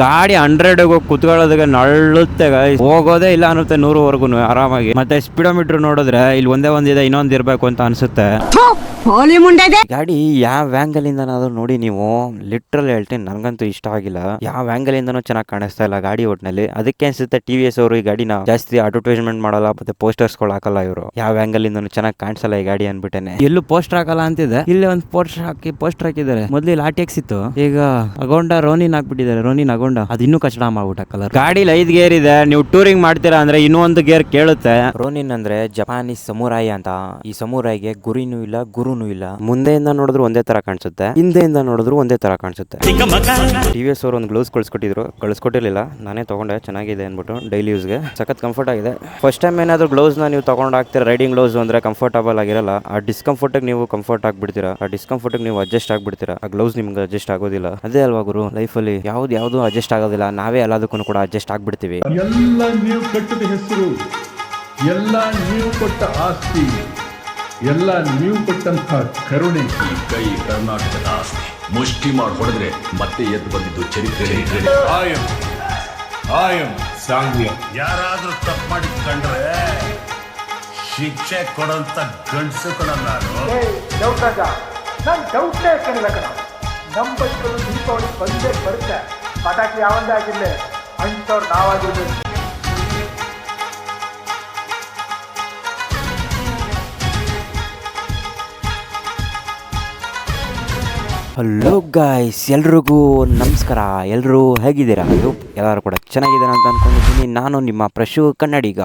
ಗಾಡಿ 100 ಕುತ್ಕೊಳ್ಳೋದಕ್ಕೆ ನಳ್ಳುತ್ತೆ ಹೋಗೋದೇ ಇಲ್ಲ ಅನ್ನುತ್ತೆ 100ವರೆಗೂ ಆರಾಮಾಗಿ. ಮತ್ತೆ ಸ್ಪೀಡೋಮೀಟರ್ ನೋಡಿದ್ರೆ ಇಲ್ಲಿ ಒಂದೇ ಒಂದಿದೆ, ಇನ್ನೊಂದು ಇರ್ಬೇಕು ಅಂತ ಅನ್ಸುತ್ತೆ. ಗಾಡಿ ಯಾವ ಆಂಗಲ್ ಇಂದನಾದ್ರೂ ನೋಡಿ ನೀವು, ಲಿಟ್ರಲ್ ಹೇಳ್ತೀನಿ, ನನಗಂತೂ ಇಷ್ಟ ಆಗಿಲ್ಲ. ಯಾವ ಆಂಗಲ್ ಇಂದನೂ ಚೆನ್ನಾಗಿ ಕಾಣಿಸ್ತಾ ಇಲ್ಲ ಗಾಡಿ ಒಟ್ಟಿನಲ್ಲಿ. ಅದಕ್ಕೆ ಅನ್ಸುತ್ತೆ TVS ಅವರು ಈ ಗಾಡಿನ ಜಾಸ್ತಿ ಅಡ್ವರ್ಟೈಸ್ಮೆಂಟ್ ಮಾಡಲ್ಲ, ಮತ್ತೆ ಪೋಸ್ಟರ್ಸ್ ಗಳು ಹಾಕಲ್ಲ ಇವರು. ಯಾವ ಆಂಗಲ್ ಇಂದನೂ ಚೆನ್ನಾಗಿ ಕಾಣಿಸಲ್ಲ ಈ ಗಾಡಿ ಅನ್ಬಿಟ್ಟೆನೆ. ಎಲ್ಲೂ ಪೋಸ್ಟರ್ ಹಾಕಲ್ಲ ಅಂತಿದೆ, ಇಲ್ಲೇ ಒಂದು ಪೋಸ್ಟರ್ ಹಾಕಿದ್ದಾರೆ. ಮೊದ್ಲು ಇಲ್ಲಿ RTX ಇತ್ತು, ಈಗ ಅಗೊಂಡ ರೋನಿನ್ ಹಾಕ್ಬಿಟ್ಟಿದ್ದಾರೆ. ರೋನಿನ್ ಅಗೊಂಡ ಅದು ಇನ್ನೂ ಕಚಡ ಮಾಡ್ಬಿಟ್ಟ ಕಲರ್. ಗಾಡಿಲಿ 5 ಗೇರ್ ಇದೆ. ನೀವು ಟೂರಿಂಗ್ ಮಾಡ್ತೀರಾ ಅಂದ್ರೆ ಇನ್ನೂ ಒಂದು ಗೇರ್ ಕೇಳುತ್ತೆ. ರೋನಿನ್ ಅಂದ್ರೆ ಜಪಾನೀಸ್ ಸಮುರಾಯಿ ಅಂತ. ಈ ಸಮುರಾಯಿಗೆ ಗುರಿನೂ ಇಲ್ಲ, ಗುರುನೂ ಇಲ್ಲ. ಮುಂದೆಯಿಂದ ನೋಡಿದ್ರು ಒಂದೇ ತರ ಕಾಣಿಸುತ್ತೆ, ಹಿಂದೆಯಿಂದ ನೋಡಿದ್ರು ಒಂದೇ ತರ ಕಾಣಿಸುತ್ತೆ. TVS ಅವರು ಒಂದು ಗ್ಲೌಸ್ ಕಳಿಸ್ಕೊಟ್ಟಿರ್ಲಿಲ್ಲ, ನಾನೇ ತಗೊಂಡೆ. ಚೆನ್ನಾಗಿದೆ ಅನ್ಬಿಟ್ಟು ಡೈಲಿ ಯೂಸ್ಗೆ ಸಖತ್ ಕಂಫರ್ಟ್ ಆಗಿದೆ. ಫಸ್ಟ್ ಟೈಮ್ ಏನಾದ್ರು ಗ್ಲೌಸ್ ನ ನೀವು ತಗೊಂಡು ಹಾಕ್ತೀರಾ, ರೈಡಿಂಗ್ ಗ್ಲೌಸ್ ಅಂದ್ರೆ ಕಂಫರ್ಟಬಲ್ ಆಗಿರಲ್ಲ. ಆ ಡಿಸ್ಕಂಫರ್ಟ್ ನೀವು ಕಂಫರ್ಟ್ ಆಗ್ಬಿಡ್ತೀರಾ, ಆ ಡಿಸ್ಕಂಫರ್ಟ್ ನೀವು ಅಡ್ಜಸ್ಟ್ ಆಗ್ಬಿಡ್ತೀರಾ. ಆ ಗ್ಲೌಸ್ ನಿಮ್ಗೆ ಅಡ್ಜಸ್ಟ್ ಆಗೋದಿಲ್ಲ. ಅದೇ ಅಲ್ವಾ ಗುರು, ಲೈಫಲ್ಲಿ ಯಾವ್ದು ಅಡ್ಜಸ್ಟ್ ಆಗೋದಿಲ್ಲ. ನಾವೇ ಎಲ್ಲದಕ್ಕೂ ಕೂಡ ಅಡ್ಜಸ್ಟ್ ಆಗ್ಬಿಡ್ತೀವಿ. ಎಲ್ಲ ನೀವು ಕಟ್ಟಿದ ಹೆಸರು, ಎಲ್ಲ ನೀವು ಕೊಟ್ಟ ಆಸ್ತಿ, ಎಲ್ಲ ನೀವು ಕೊಟ್ಟಂತ ಕರುಣೆ. ಈ ಕೈ ಕರ್ನಾಟಕದ ಆಸ್ತಿ. ಮುಷ್ಟಿ ಮಾಡಿ ಹೊಡೆದ್ರೆ ಮತ್ತೆ ಎದ್ದು ಬಂದಿದ್ದು ಚರಿತ್ರೆ. ಯಾರಾದ್ರೂ ತಪ್ಪು ಮಾಡಿ ಕಂಡ್ರೆ ಶಿಕ್ಷೆ ಕೊಡಂತ ಗಂಡಸು ಕಣ ನಾನು. ಡೌಟೇ ಕಣಿಲ್ಲ ಕಣ. ನಮ್ಮ ಬಸ್ಗಳು ದೀಪಾವಳಿ ಬಂದೇ ಬರುತ್ತೆ. ಪಟಾಕಿ ಯಾವಂದೇ ಆಗಿರ್ಲಿ, ಅಂಥವ್ರು ನಾವಾಗಿರ್ಬೇಕು. ಹಲೋ ಗಾಯ್ಸ್, ಎಲ್ರಿಗೂ ನಮಸ್ಕಾರ. ಎಲ್ಲರೂ ಹೇಗಿದ್ದೀರಾ? ಎಲ್ಲರೂ ಕೂಡ ಚೆನ್ನಾಗಿದ್ದೀರಾ ಅಂತ ಅನ್ಕೊಂಡಿದ್ದೀನಿ. ನಾನು ನಿಮ್ಮ ಪ್ರಶು ಕನ್ನಡಿಗ.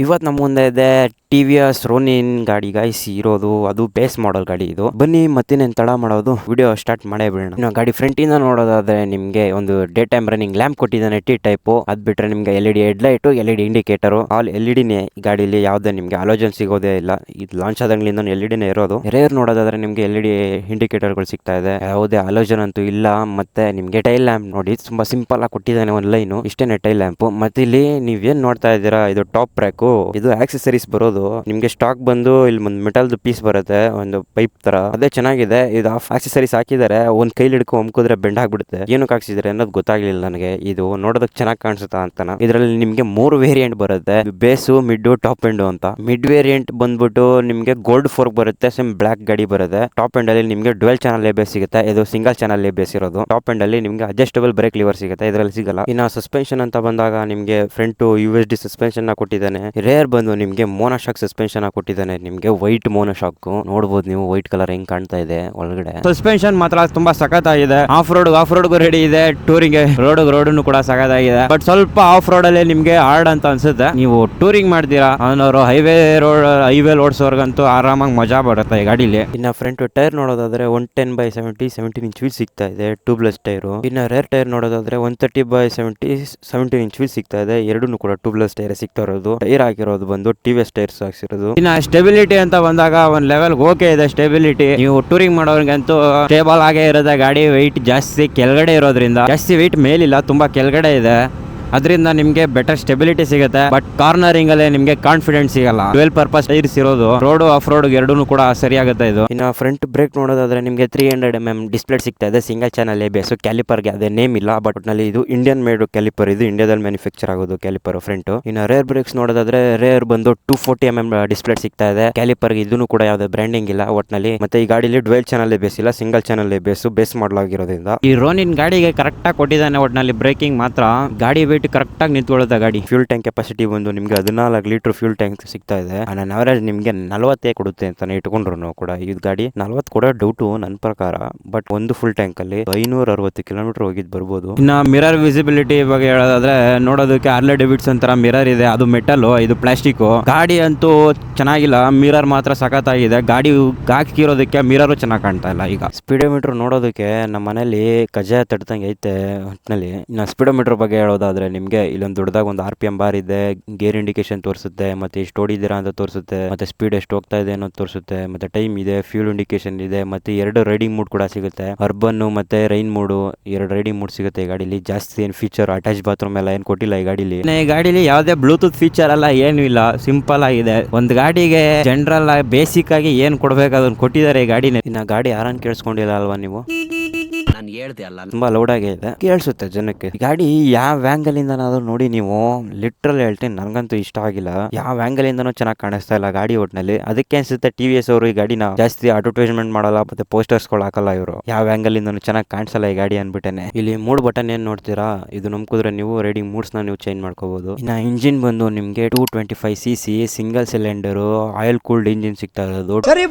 ಇವತ್ತು ನಮ್ಮ ಮುಂದೆ ಇದೆ TVS ರೋನಿನ್ ಗಾಡಿ ಗಾಯ್ಸ್ ಇರೋದು. ಅದು ಬೇಸ್ ಮಾಡಲ್ ಗಾಡಿ ಇದು. ಬನ್ನಿ ಮತ್ತಿನ್ನೇನು ತಡ ಮಾಡೋದು, ವಿಡಿಯೋ ಸ್ಟಾರ್ಟ್ ಮಾಡೇ ಬಿಡೋಣ. ಗಾಡಿ ಫ್ರಂಟ್ ಇಂದ ನೋಡೋದಾದ್ರೆ ನಿಮ್ಗೆ ಒಂದು ಡೇ ಟೈಮ್ ರನ್ನಿಂಗ್ ಲ್ಯಾಂಪ್ ಕೊಟ್ಟಿದ್ದಾನೆ, T ಟೈಪ್. ಅದ್ ಬಿಟ್ರೆ ನಿಮ್ಗೆ LED headlight, LED indicator, all LED ಗಾಡಿಲಿ. ಯಾವುದೇ ನಿಮ್ಗೆ ಅಲೋಜನ್ ಸಿಗೋದೇ ಇಲ್ಲ. ಇದು ಲಾಂಚ್ ಆದಂಗ್ಲಿಂದ LED ಇರೋದು. ರೇರ್ ನೋಡೋದಾದ್ರೆ ನಿಮ್ಗೆ LED ಇಂಡಿಕೇಟರ್ಗಳು ಸಿಗ್ತಾ ಇದೆ, ಯಾವುದೇ ಅಲೋಜನ್ ಅಂತೂ ಇಲ್ಲ. ಮತ್ತೆ ನಿಮ್ಗೆ ಟೈಲ್ ಲ್ಯಾಂಪ್ ನೋಡಿ ತುಂಬಾ ಸಿಂಪಲ್ ಆಗಿ ಕೊಟ್ಟಿದ್ದಾನೆ, ಒಂದು ಲೈನು ಇಷ್ಟೇನೆ ಟೈಲ್ ಲ್ಯಾಂಪ್. ಮತ್ತೆ ಇಲ್ಲಿ ನೀವೇನ್ ನೋಡ್ತಾ ಇದ್ದೀರಾ, ಇದು ಟಾಪ್ ಬ್ರೇಕ್. ಇದು ಆಕ್ಸೆಸರೀಸ್ ಬರೋದು ನಿಮ್ಗೆ ಸ್ಟಾಕ್ ಬಂದು ಇಲ್ಲಿ ಒಂದು ಮೆಟಲ್ ಪೀಸ್ ಬರುತ್ತೆ, ಒಂದು ಪೈಪ್ ತರ. ಅದೇ ಚೆನ್ನಾಗಿದೆ. ಇದು ಆಕ್ಸೆಸರೀಸ್ ಹಾಕಿದ್ದಾರೆ, ಒಂದ್ ಕೈಲಿ ಹಿಡ್ಕೊಂಡು ಒಮ್ಕಿದ್ರೆ ಬೆಂಡ್ ಆಗ್ಬಿಡುತ್ತೆ. ಏನಕ್ಕೆ ಹಾಕ್ಸಿದ್ರೆ ಅನ್ನೋದು ಗೊತ್ತಾಗ್ಲಿಲ್ಲ ನನಗೆ. ಇದು ನೋಡೋದಕ್ಕೆ ಚೆನ್ನಾಗಿ ಕಾಣಿಸುತ್ತಾ ಅಂತ. ಇದರಲ್ಲಿ ನಿಮ್ಗೆ 3 ವೇರಿಯಂಟ್ ಬರುತ್ತೆ, ಬೇಸು, ಮಿಡ್, ಟಾಪ್ ಎಂಡ್ ಅಂತ. ಮಿಡ್ ವೇರಿಯಂಟ್ ಬಂದ್ಬಿಟ್ಟು ನಿಮ್ಗೆ ಗೋಲ್ಡ್ ಫೋರ್ಕ್ ಬರುತ್ತೆ, ಸೇಮ್ ಬ್ಲಾಕ್ ಗಾಡಿ ಬರುತ್ತೆ. ಟಾಪ್ ಎಂಡ್ ಅಲ್ಲಿ ನಿಮ್ಗೆ ಡ್ವೆಲ್ ಚಾನಲ್ ಬೇಸ್ ಸಿಗುತ್ತೆ, ಇದು ಸಿಂಗಲ್ ಚಾನಲ್ ಬೇಸ್ ಇರೋದು. ಟಾಪ್ ಎಂಡ್ ಅಲ್ಲಿ ನಿಮ್ಗೆ ಅಡ್ಜಸ್ಟಬಲ್ ಬ್ರೇಕ್ ಲಿವರ್ ಸಿಗುತ್ತೆ, ಇದರಲ್ಲಿ ಸಿಗಲ್ಲ. ಇನ್ನು ಸಸ್ಪೆನ್ಷನ್ ಅಂತ ಬಂದಾಗ ನಿಮ್ಗೆ ಫ್ರಂಟ್ USD ಸಸ್ಪೆನ್ಷನ್ ಕೊಟ್ಟಿದ್ದಾನೆ. ರೇರ್ ಬಂದು ನಿಮ್ಗೆ ಮೋನೋಶಾಕ್ ಸಸ್ಪೆನ್ಷನ್ ಕೊಟ್ಟಿದ್ದಾನೆ. ನಿಮ್ಗೆ ವೈಟ್ ಮೋನೋಶಾಕ್ ನೋಡಬಹುದು ನೀವು, ವೈಟ್ ಕಲರ್ ಹೆಂಗ್ ಕಾಣ್ತಾ ಇದೆ ಒಳಗಡೆ. ಸಸ್ಪೆನ್ಷನ್ ಮಾತ್ರ ತುಂಬಾ ಸಖತ್ತಾಗಿದೆ. ಆಫ್ ರೋಡ್ ರೆಡಿ ಇದೆ, ಟೂರಿಂಗ್ ರೋಡ್ ಕೂಡ ಸಖತ್ತಾಗಿದೆ. ಬಟ್ ಸ್ವಲ್ಪ ಆಫ್ ರೋಡ್ ಅಲ್ಲಿ ನಿಮ್ಗೆ ಹಾರ್ಡ್ ಅಂತ ಅನ್ಸುತ್ತೆ. ನೀವು ಟೂರಿಂಗ್ ಮಾಡ್ತೀರಾ ಅನ್ನೋರು, ಹೈವೇ ಓಡಿಸೋರ್ಗಂತೂ ಆರಾಮಾಗಿ ಮಜಾ ಬರುತ್ತೆ ಈ ಗಾಡಿಲಿ. ಇನ್ನ ಫ್ರಂಟ್ ಟೈರ್ ನೋಡೋದಾದ್ರೆ 110/70 17 ಇಂಚ್ ವೀಲ್ ಸಿಗ್ತಾ ಇದೆ, ಟ್ಯೂಬ್ಲೆಸ್ ಟೈರ್. ಇನ್ನ ರೇರ್ ಟೈರ್ ನೋಡೋದಾದ್ರೆ 130/70 17 ಇಂಚ್ ವೀಲ್ ಸಿಗ್ತಾ ಇದೆ. ಎರಡೂ ಕೂಡ ಟ್ಯೂಬ್ಲೆಸ್ ಟೈರ್ ಸಿಗ್ತಾ ಇರೋದು. ಟೈರ್ ಹಾಕಿರೋದು ಬಂದು TVS ಟೈರ್ಸ್ ಹಾಕ್ಸಿರೋದು. ಇನ್ನ ಸ್ಟೆಬಿಲಿಟಿ ಅಂತ ಬಂದಾಗ ಒಂದ್ ಲೆವೆಲ್ ಓಕೆ ಇದೆ ಸ್ಟೆಬಿಲಿಟಿ. ನೀವು ಟೂರಿಂಗ್ ಮಾಡೋರ್ಗಂತೂ ಸ್ಟೇಬಲ್ ಆಗೇ ಇರೋದೇ. ಗಾಡಿ ವೆಯ್ಟ್ ಜಾಸ್ತಿ ಕೆಳಗಡೆ ಇರೋದ್ರಿಂದ, ಜಾಸ್ತಿ ವೆಯ್ಟ್ ಮೇಲಿಲ್ಲ, ತುಂಬಾ ಕೆಳಗಡೆ ಇದೆ. ಅದರಿಂದ ನಿಮ್ಗೆ ಬೆಟರ್ ಸ್ಟೆಬಿಲಿಟಿ ಸಿಗುತ್ತೆ. ಬಟ್ ಕಾರ್ನರಿಂಗ್ ಅಲ್ಲಿ ನಿಮ್ಗೆ ಕಾನ್ಫಿಡೆನ್ಸ್ ಸಿಗಲ್ಲ. ಡ್ಯುಯಲ್ ಪರ್ಪಸ್ ಟೈರ್ಸ್ ಇರೋದು, ರೋಡ್ ಆಫ್ ರೋಡ್ ಎರಡೂ ಕೂಡ ಸರಿಯಾಗುತ್ತೆ ಇದು. ಇನ್ನು ಫ್ರಂಟ್ ಬ್ರೇಕ್ ನೋಡೋದಾದ್ರೆ ನಿಮ್ಗೆ 300mm ಡಿಸ್ಪ್ಲೇ ಸಿಗ್ತಾ ಇದೆ, ಸಿಂಗಲ್ ಚಾನಲ್ ABS. ಕ್ಯಾಲಿಪರ್ಗೆ ಅದೇ ನೇಮ್ ಇಲ್ಲ, ಬಟ್ ನಲ್ಲಿ ಇದು ಇಂಡಿಯನ್ ಮೇಡ್ ಕ್ಯಾಲಿಪರ್. ಇದು ಇಂಡಿಯಾದಲ್ಲಿ ಮ್ಯಾನುಫ್ಯಾಕ್ಚರ್ ಆಗೋದು ಕ್ಯಾಲಿಪರ್ ಫ್ರಂಟ್. ಇನ್ನು ರೇರ್ ಬ್ರೇಕ್ಸ್ ನೋಡೋದಾದ್ರೆ ರೇರ್ ಬಂದು 240mm ಡಿಸ್ಪ್ಲೇ ಸಿಗ್ತಾ ಇದೆ. ಕ್ಯಾಲಿಪರ್ಗೆ ಇದನ್ನು ಕೂಡ ಯಾವುದೇ ಬ್ರ್ಯಾಂಡಿಂಗ್ ಇಲ್ಲ ಒಟ್ನಲ್ಲಿ. ಮತ್ತೆ ಈ ಗಾಡಿಲಿ ಡ್ಯುಯಲ್ ಚಾನಲ್ ABS ಇಲ್ಲ, ಸಿಂಗಲ್ ಚಾನಲ್ ABS ಬೇಸ್ ಮಾಡಲಾಗಿರೋದ್ರಿಂದ. ಈ ರೋನಿನ್ ಗಾಡಿಗೆ ಕರೆಕ್ಟ್ ಆಗಿ ಕೊಟ್ಟಿದ್ದಾನೆ ಒಟ್ನಲ್ಲಿ. ಬ್ರೇಕಿಂಗ್ ಮಾತ್ರ ಗಾಡಿ ಕರೆಕ್ಟ್ ಆಗಿ ನಿಂತ್ಕೊಳ್ಳುತ್ತೆ ಗಾಡಿ. ಫ್ಯೂಲ್ ಟ್ಯಾಂಕ್ ಕೆಪಾಸಿಟಿ ಬಂದು ನಿಮ್ಗೆ 14 ಲೀಟರ್ ಫ್ಯೂಲ್ ಟ್ಯಾಂಕ್ ಸಿಗ್ತಾ ಇದೆ. ನನ್ನ ಅವರೇಜ್ ನಿಮ್ಗೆ 40 ಕೊಡುತ್ತೆ ಅಂತಾನೆ ಇಟ್ಕೊಂಡ್ರು ಕೂಡ. ಈ ಗಾಡಿ 40 ಕೂಡ ಡೌಟು ನನ್ನ ಪ್ರಕಾರ. ಬಟ್ ಒಂದು ಫುಲ್ ಟ್ಯಾಂಕ್ ಅಲ್ಲಿ 560 ಕಿಲೋಮೀಟರ್ ಹೋಗಿದ್ ಬರ್ಬೋದು. ಇನ್ನ ಮಿರರ್ ವಿಸಿಬಿಲಿಟಿ ಬಗ್ಗೆ ಹೇಳೋದಾದ್ರೆ ನೋಡೋದಕ್ಕೆ ಹಾರ್ಲೆ ಡೇವಿಡ್ಸನ್ ಅಂತರ ಮಿರರ್ ಇದೆ, ಅದು ಮೆಟಲ್, ಇದು ಪ್ಲಾಸ್ಟಿಕ್. ಗಾಡಿ ಅಂತೂ ಚೆನ್ನಾಗಿಲ್ಲ, ಮಿರರ್ ಮಾತ್ರ ಸಖತ್ತಾಗಿದೆ. ಗಾಡಿ ಹಾಕಿರೋದಕ್ಕೆ ಮಿರರ್ ಚೆನ್ನಾಗಿ ಕಾಣ್ತಾ ಇಲ್ಲ. ಈಗ ಸ್ಪೀಡೋಮೀಟರ್ ನೋಡೋದಕ್ಕೆ ನಮ್ಮ ಮನೇಲಿ ಕಜಾಯ ತಟ್ಟಂಗೆ ಐತೆ ಒಟ್ಟಿನಲ್ಲಿ. ಇನ್ನು ಸ್ಪೀಡೋಮೀಟರ್ ಬಗ್ಗೆ ಹೇಳೋದಾದ್ರೆ ನಿಮ್ಗೆ ಇಲ್ಲೊಂದು ದೊಡ್ಡದಾಗ ಒಂದು RPM ಬಾರ್ ಇದೆ, ಗೇರ್ ಇಂಡಿಕೇಶನ್ ತೋರಿಸುತ್ತೆ, ಮತ್ತೆ ಎಷ್ಟು ಓಡಿದ್ದೀರಾ ಅಂತ ತೋರಿಸುತ್ತೆ, ಮತ್ತೆ ಸ್ಪೀಡ್ ಎಷ್ಟು ಹೋಗ್ತಾ ಇದೆ ಅನ್ನೋದು ತೋರಿಸುತ್ತೆ, ಮತ್ತೆ ಟೈಮ್ ಇದೆ, ಫ್ಯೂಲ್ ಇಂಡಿಕೇಶನ್ ಇದೆ, ಮತ್ತೆ 2 ರೈಡಿಂಗ್ ಮೂಡ್ ಕೂಡ ಸಿಗುತ್ತೆ. ಅರ್ಬನ್ ಮತ್ತೆ ರೈನ್ ಮೂಡ್, 2 ರೈಡಿಂಗ್ ಮೂಡ್ ಸಿಗುತ್ತೆ ಈ ಗಾಡಿಲಿ. ಜಾಸ್ತಿ ಏನ್ ಫೀಚರ್ ಅಟ್ಯಾಚ್ ಬಾತ್ರೂಮ್ ಎಲ್ಲ ಏನ್ ಕೊಟ್ಟಿಲ್ಲ ಈ ಗಾಡಿಲಿ. ಈ ಗಾಡಿಲಿ ಯಾವುದೇ ಬ್ಲೂಟೂತ್ ಫೀಚರ್ ಎಲ್ಲ ಏನು ಇಲ್ಲ, ಸಿಂಪಲ್ ಆಗಿದೆ. ಒಂದು ಗಾಡಿಗೆ ಜನರಲ್ ಬೇಸಿಕ್ ಆಗಿ ಏನ್ ಕೊಡ್ಬೇಕು ಅದನ್ನ ಕೊಟ್ಟಿದ್ದಾರೆ ಈ ಗಾಡಿನ. ಇನ್ನ ಗಾಡಿ ಯಾರನ್ನ ಕೇಳಿಸ್ಕೊಂಡಿಲ್ಲ ಅಲ್ವಾ ನೀವು? ನಾನು ಹೇಳ್ದೆ ಅಲ್ಲ. ತುಂಬಾ ಲೌಡ್ ಆಗೇ ಇದೆ, ಕೇಳಿಸುತ್ತೆ ಜನಕ್ಕೆ. ಗಾಡಿ ಯಾವ ಆಂಗಲ್ ಇಂದನಾದ್ರೂ ನೋಡಿ ನೀವು, ಲಿಟ್ರಲ್ ಹೇಳ್ತೀನಿ ನನಗಂತೂ ಇಷ್ಟ ಆಗಿಲ್ಲ. ಯಾವ ಆಂಗಲ್ ಇಂದನೂ ಚೆನ್ನಾಗಿ ಕಾಣಿಸ್ತಾ ಇಲ್ಲ ಗಾಡಿ ಒಟ್ನಲ್ಲಿ. ಅದಕ್ಕೆ ಅನ್ಸುತ್ತೆ TVS ಅವರು ಈ ಗಾಡಿನ ಜಾಸ್ತಿ ಅಡ್ವರ್ಟೈಸ್ಮೆಂಟ್ ಮಾಡಲ್ಲ ಮತ್ತೆ ಪೋಸ್ಟರ್ಸ್ ಗಳು ಹಾಕಲ್ಲ ಇವರು. ಯಾವ ಆಂಗಲ್ ಇಂದನೂ ಚೆನ್ನಾಗಿ ಕಾಣಿಸಲ್ಲ ಈ ಗಾಡಿ ಅನ್ಬಿಟ್ಟೆನೆ. ಇಲ್ಲಿ 3 ಬಟನ್ ಏನ್ ನೋಡ್ತೀರಾ, ಇದು ನಂಬ್ಕಿದ್ರೆ ನೀವು ರೈಡಿಂಗ್ ಮೂಡ್ಸ್ ನ ನೀವು ಚೇಂಜ್ ಮಾಡ್ಕೋಬಹುದು. ಇನ್ನ ಇಂಜಿನ್ ಬಂದು ನಿಮ್ಗೆ 225cc single cylinder oil cooled engine ಸಿಗ್ತಾ ಇರೋದು.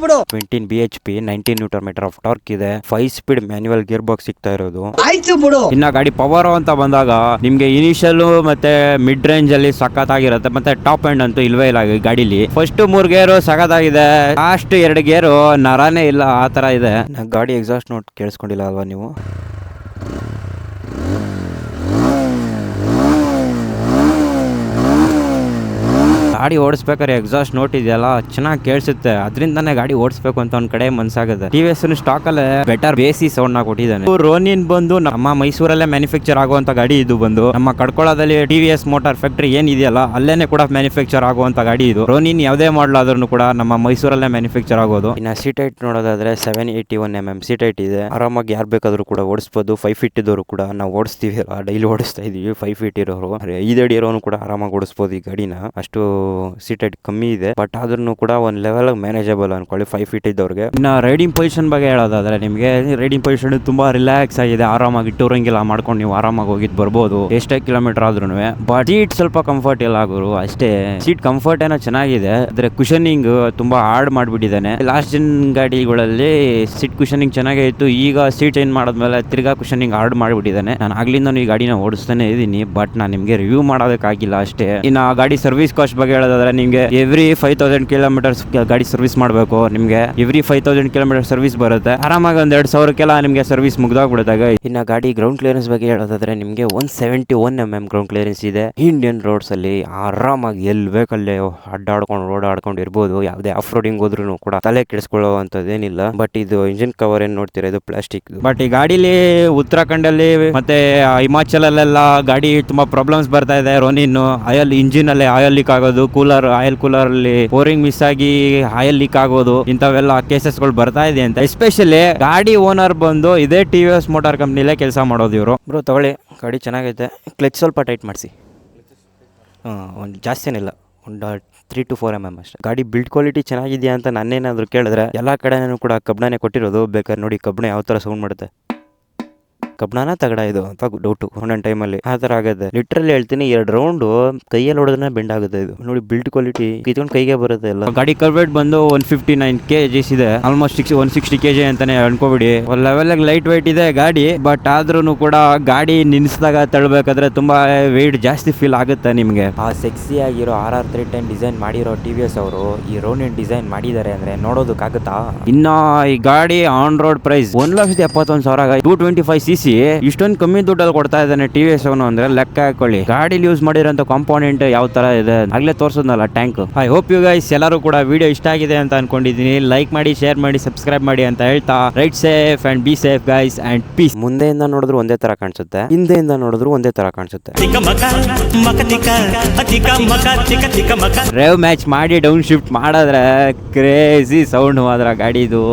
15 bhp 19 Nm ಆಫ್ ಟಾರ್ಕ್ ಇದೆ. 5 ಸ್ಪೀಡ್ ಮ್ಯಾನ್ಯುವಲ್ ಗೇರ್ ಬಾಕ್ಸ್ ಸಿಗ್ತಾ ಇರೋದು. ಇನ್ನ ಗಾಡಿ ಪವರ್ ಅಂತ ಬಂದಾಗ ನಿಮ್ಗೆ ಇನಿಷಿಯಲ್ ಮತ್ತೆ ಮಿಡ್ ರೇಂಜ್ ಅಲ್ಲಿ ಸಖತ್ತಾಗಿರುತ್ತೆ, ಮತ್ತೆ ಟಾಪ್ ಎಂಡ್ ಅಂತೂ ಇಲ್ವೇ ಇಲ್ಲ ಗಾಡಿಲಿ. ಫಸ್ಟ್ 3 ಗೇರು ಸಖತ್ತಾಗಿದೆ, ಲಾಸ್ಟ್ 2 ಗೇರು ನರಾನೇ ಇಲ್ಲ, ಆ ತರ ಇದೆ. ಗಾಡಿ ಎಕ್ಸಾಸ್ಟ್ ನೋಟ್ ಕೇಳಿಸ್ಕೊಂಡಿಲ್ಲ ಅಲ್ವಾ ನೀವು? ಗಾಡಿ ಓಡಿಸ್ಬೇಕಾದ್ರೆ ಎಕ್ಸಾಸ್ಟ್ ನೋಟ್ ಇದೆಯಲ್ಲ ಚೆನ್ನಾಗಿ ಕೇಳಿಸುತ್ತೆ, ಅದರಿಂದಾನೇ ಗಾಡಿ ಓಡಿಸ್ಬೇಕು ಅಂತ ಒಂದ್ ಕಡೆ ಮನ್ಸಾಗುತ್ತೆ. TVS ಸ್ಟಾಕ್ ಅಲ್ಲೇ ಬೆಟರ್ ಬೇಸಿ ಸೌಂಡ್ ನ ಕೊಟ್ಟಿದ್ದಾನೆ. ರೋನಿನ್ ಬಂದು ನಮ್ಮ ಮೈಸೂರಲ್ಲೇ ಮ್ಯಾನುಫ್ಯಾಕ್ಚರ್ ಆಗುವಂತ ಗಾಡಿ ಇದು ಬಂದು. ನಮ್ಮ ಕಡ್ಕೊಳ್ಳೋದಲ್ಲಿ TVS ಮೋಟಾರ್ ಫ್ಯಾಕ್ಟರಿ ಏನಿದೆಯಲ್ಲ ಅಲ್ಲೇನೆ ಕೂಡ ಮ್ಯಾನುಫ್ಯಾಕ್ಚರ್ ಆಗುವಂತ ಗಾಡಿ ಇದು. ರೋನಿನ್ ಯಾವುದೇ ಮಾಡಲ್ ಆದ್ರೂ ಕೂಡ ನಮ್ಮ ಮೈಸೂರಲ್ಲೇ ಮ್ಯಾನುಫ್ಯಾಕ್ಚರ್ ಆಗೋದು. ಇನ್ನ ಸೀಟ್ ಹೈಟ್ ನೋಡೋದಾದ್ರೆ 781 mm ಸೀಟ್ ಹೈಟ್ ಇದೆ. ಆರಾಮಾಗಿ ಯಾರು ಬೇಕಾದ್ರೂ ಕೂಡ ಓಡಿಸಬಹುದು. 5 ಫೀಟ್ ಇದ್ದವರು ಕೂಡ ನಾವು ಓಡಿಸ್ತೀವಿ, ಡೈಲಿ ಓಡಿಸ್ತಾ ಇದೀವಿ. 5 ಫೀಟ್ ಇರೋರು 5 ಅಡಿ ಇರೋನು ಕೂಡ ಆರಾಮಾಗಿ ಓಡಿಸಬಹುದು ಈ ಗಾಡಿನ. ಅಷ್ಟು ಸೀಟ್ ಹೈಟ್ ಕಮ್ಮಿ ಇದೆ, ಬಟ್ ಆದ್ರೂ ಕೂಡ ಒಂದ್ ಲೆವೆಲ್ ಮ್ಯಾನೇಜಬಲ್ ಅನ್ಕೊಳ್ಳಿ 5 ಫೀಟ್ ಇದ್ದವ್ರಿಗೆ. ಇನ್ನ ರೈಡಿಂಗ್ ಪೊಸಿಷನ್ ಬಗ್ಗೆ ಹೇಳೋದಾದ್ರೆ ನಿಮಗೆ ರೈಡಿಂಗ್ ಪೊಸಿಷನ್ ತುಂಬಾ ರಿಲ್ಯಾಕ್ಸ್ ಆಗಿದೆ. ಆರಾಮಾಗಿ ಟೂರಿಂಗ್ ಮಾಡ್ಕೊಂಡು ನೀವು ಆರಾಮಾಗಿ ಹೋಗಿದ್ ಬರ್ಬೋದು ಎಷ್ಟೇ ಕಿಲೋಮೀಟರ್ ಆದ್ರೂ. ಬಟ್ ಸೀಟ್ ಸ್ವಲ್ಪ ಕಂಫರ್ಟ್ ಇಲ್ಲ ಆಗೋರು ಅಷ್ಟೇ. ಸೀಟ್ ಕಂಫರ್ಟ್ ಏನೋ ಚೆನ್ನಾಗಿದೆ, ಆದ್ರೆ ಕುಷನಿಂಗ್ ತುಂಬಾ ಹಾರ್ಡ್ ಮಾಡ್ಬಿಟ್ಟಿದ್ದಾನೆ. ಲಾಸ್ಟ್ ಜನ್ ಗಾಡಿಗಳಲ್ಲಿ ಸೀಟ್ ಕುಷನಿಂಗ್ ಚೆನ್ನಾಗೇ ಇತ್ತು, ಈಗ ಸೀಟ್ ಚೇಂಜ್ ಮಾಡಿದ್ಮೇಲೆ ತಿರ್ಗಾ ಕುಷನಿಂಗ್ ಹಾರ್ಡ್ ಮಾಡ್ಬಿಟ್ಟಿದ್ದಾನೆ. ನಾನು ಆಗ್ಲಿಂದ ಈ ಗಾಡಿನ ಓಡಿಸ್ತಾನೆ ಇದೀನಿ, ಬಟ್ ನಾನು ನಿಮ್ಗೆ ರಿವ್ಯೂ ಮಾಡೋದಕ್ಕಾಗಿಲ್ಲ ಅಷ್ಟೇ. ಇನ್ನು ಗಾಡಿ ಸರ್ವಿಸ್ ಕಾಸ್ಟ್ ಬಗ್ಗೆ ಹೇಳೋದಾದ್ರೆ ನಿಮ್ಗೆ ಎವ್ರಿ 5000 ಕಿಲೋಮೀಟರ್ಸ್ ಗಾಡಿ ಸರ್ವಿಸ್ ಮಾಡಬೇಕು. ನಿಮ್ಗೆ ಎವ್ರಿ 5000 ಕಿಲೋಮೀಟರ್ ಸರ್ವಿಸ್ ಬರುತ್ತೆ. ಆರಾಮಾಗಿ ಒಂದ್ 2000ಕ್ಕೆಲ್ಲ ನಿಮ್ಗೆ ಸರ್ವಿಸ್ ಮುಗ್ದಾಗ್ಬಿಡುತ್ತೆ. ಇನ್ನು ಗಾಡಿ ಗ್ರೌಂಡ್ ಕ್ಲಿಯರೆನ್ಸ್ ಬಗ್ಗೆ ಹೇಳೋದಾದ್ರೆ ನಿಮ್ಗೆ 171 mm ಗ್ರೌಂಡ್ ಕ್ಲಿಯರೆನ್ಸ್ ಇದೆ. ಇಂಡಿಯನ್ ರೋಡ್ಸ್ ಅಲ್ಲಿ ಆರಾಮಾಗಿ ಎಲ್ಲಿ ಬೇಕಲ್ಲೇ ಅಡ್ಡಾಡ್ಕೊಂಡು ಓಡಾಡ್ಕೊಂಡು ಇರ್ಬೋದು. ಯಾವುದೇ ಆಫ್ ರೋಡಿಂಗ್ ಹೋದ್ರೂ ಕೂಡ ತಲೆ ಕೆಡಿಸ್ಕೊಳ್ಳುವಂತದ್ದೇನಿಲ್ಲ. ಬಟ್ ಇದು ಇಂಜಿನ್ ಕವರ್ ಏನ್ ನೋಡ್ತೀರಾ, ಇದು ಪ್ಲಾಸ್ಟಿಕ್. ಬಟ್ ಈ ಗಾಡಿಲಿ ಉತ್ತರಾಖಂಡ್ ಅಲ್ಲಿ ಮತ್ತೆ ಹಿಮಾಚಲಲ್ಲೆಲ್ಲ ಗಾಡಿ ತುಂಬಾ ಪ್ರಾಬ್ಲಮ್ಸ್ ಬರ್ತಾ ಇದೆ. ರೋನಿನ್ ಆಯಿಲ್ ಇಂಜಿನ್ ಅಲ್ಲಿ ಆಯಿಲ್ ಲೀಕ್ ಆಗೋದು, ಆಯಿಲ್ ಕೂಲರ್ ಅಲ್ಲಿ ಪೋರಿಂಗ್ ಮಿಸ್ ಆಗಿ ಆಯಿಲ್ ಲೀಕ್ ಆಗೋದು, ಇಂಥವೆಲ್ಲ ಕೇಸಸ್ ಗಳು ಬರ್ತಾ ಇದೆ ಅಂತ. ಎಸ್ಪೆಷಲಿ ಗಾಡಿ ಓನರ್ ಬಂದು ಇದೇ TVS ಮೋಟಾರ್ ಕಂಪ್ನಿಲೇ ಕೆಲಸ ಮಾಡೋದು ಇವರು. ಬ್ರೋ ತಗೊಳ್ಳಿ, ಗಾಡಿ ಚೆನ್ನಾಗೈತೆ. ಕ್ಲಚ್ ಸ್ವಲ್ಪ ಟೈಟ್ ಮಾಡಿಸಿ, ಒಂದು ಜಾಸ್ತಿನಿಲ್ಲ, ಒಂದು 3 to 4 mm ಅಷ್ಟೇ. ಗಾಡಿ ಬಿಲ್ಡ್ ಕ್ವಾಲಿಟಿ ಚೆನ್ನಾಗಿದೆಯಾ ಅಂತ ನನ್ನೇನಾದ್ರು ಕೇಳಿದ್ರೆ ಎಲ್ಲ ಕಡೆನೂ ಕೂಡ ಕಬ್ಬಣನೇ ಕೊಟ್ಟಿರೋದು. ಬೇಕಾದ್ರೆ ನೋಡಿ ಕಬ್ಬಣ ಯಾವ ಥರ ಸೌಂಡ್ ಮಾಡುತ್ತೆ. ಕಬ್ಬಣನ ತಗಡ ಇದು ಅಂತ ಡೌಟು ಒಂದೊಂದು ಟೈಮಲ್ಲಿ ಆ ಥರ ಆಗುತ್ತೆ. ಲಿಟ್ರಲಿ ಹೇಳ್ತೀನಿ, 2 ರೌಂಡು ಕೈಯಲ್ಲಿ ಹೊಡೆದ್ರೆ ಬೆಂಡ್ ಆಗುತ್ತೆ ಇದು. ನೋಡಿ ಬಿಲ್ಡ್ ಕ್ವಾಲಿಟಿ ಕಿತ್ಕೊಂಡು ಕೈಗೆ ಬರುತ್ತೆ ಎಲ್ಲ. ಗಾಡಿ ಕರ್ವೇಟ್ ಬಂದು 159 kg ಇದೆ, ಆಲ್ಮೋಸ್ಟ್ 160 kg ಅಂತಾನೆ ಅನ್ಕೋಬಿಡಿ. ಒಂದು ಲೆವೆಲ್ ಲೈಟ್ ವೆಯ್ಟ್ ಇದೆ ಗಾಡಿ, ಬಟ್ ಆದ್ರೂ ಕೂಡ ಗಾಡಿ ನಿನ್ಸಿದಾಗ ತಳ್ಬೇಕಾದ್ರೆ ತುಂಬಾ ವೆಯ್ಟ್ ಜಾಸ್ತಿ ಫೀಲ್ ಆಗುತ್ತೆ ನಿಮಗೆ. ಆ ಸೆಕ್ಸಿ ಆಗಿರೋ RR310 ಡಿಸೈನ್ ಮಾಡಿರೋ TVS ಅವರು ಈ ರೋನಿನ್ ಡಿಸೈನ್ ಮಾಡಿದ್ದಾರೆ ಅಂದ್ರೆ ನೋಡೋದಕ್ಕಾಗುತ್ತಾ? ಇನ್ನ ಈ ಗಾಡಿ ಆನ್ ರೋಡ್ ಪ್ರೈಸ್ 1,71,000, 225cc ಇಷ್ಟೊಂದು ಕಮ್ಮಿ ದುಡ್ಡಲ್ಲಿ ಕೊಡ್ತಾ ಇದ್ದಾನೆ TVS ಅವನು ಅಂದ್ರೆ ಲೆಕ್ಕ ಹಾಕೊಳ್ಳಿ. ಗಾಡಿಲಿ ಯೂಸ್ ಮಾಡಿರೋಂಥ ಕಾಂಪೋನೆಂಟ್ ಯಾವ ತರ ಇದೆ ಆಗ್ಲೇ ತೋರ್ಸೋದ್ನಲ್ಲ tank. I hope you guys ಎಲ್ಲರೂ ಕೂಡ ವಿಡಿಯೋ ಇಷ್ಟ ಆಗಿದೆ ಅಂತ ಅನ್ಕೊಂಡಿದೀನಿ. ಲೈಕ್ ಮಾಡಿ, ಶೇರ್ ಮಾಡಿ, ಸಬ್ಸ್ಕ್ರೈಬ್ ಮಾಡಿ ಅಂತ ಹೇಳ್ತಾ right safe and be safe guys and peace. ಮುಂದೆಯಿಂದ ನೋಡಿದ್ರು ಒಂದೇ ತರ ಕಾಣಿಸುತ್ತೆ, ಹಿಂದೆಯಿಂದ ನೋಡಿದ್ರು ಒಂದೇ ತರ ಕಾಣಿಸುತ್ತೆ. ರೇವ್ ಮ್ಯಾಚ್ ಮಾಡಿ ಡೌನ್ ಶಿಫ್ಟ್ ಮಾಡಿದ್ರೆ ಕ್ರೇಜಿ ಸೌಂಡ್ ಮಾತ್ರ ಗಾಡಿದು.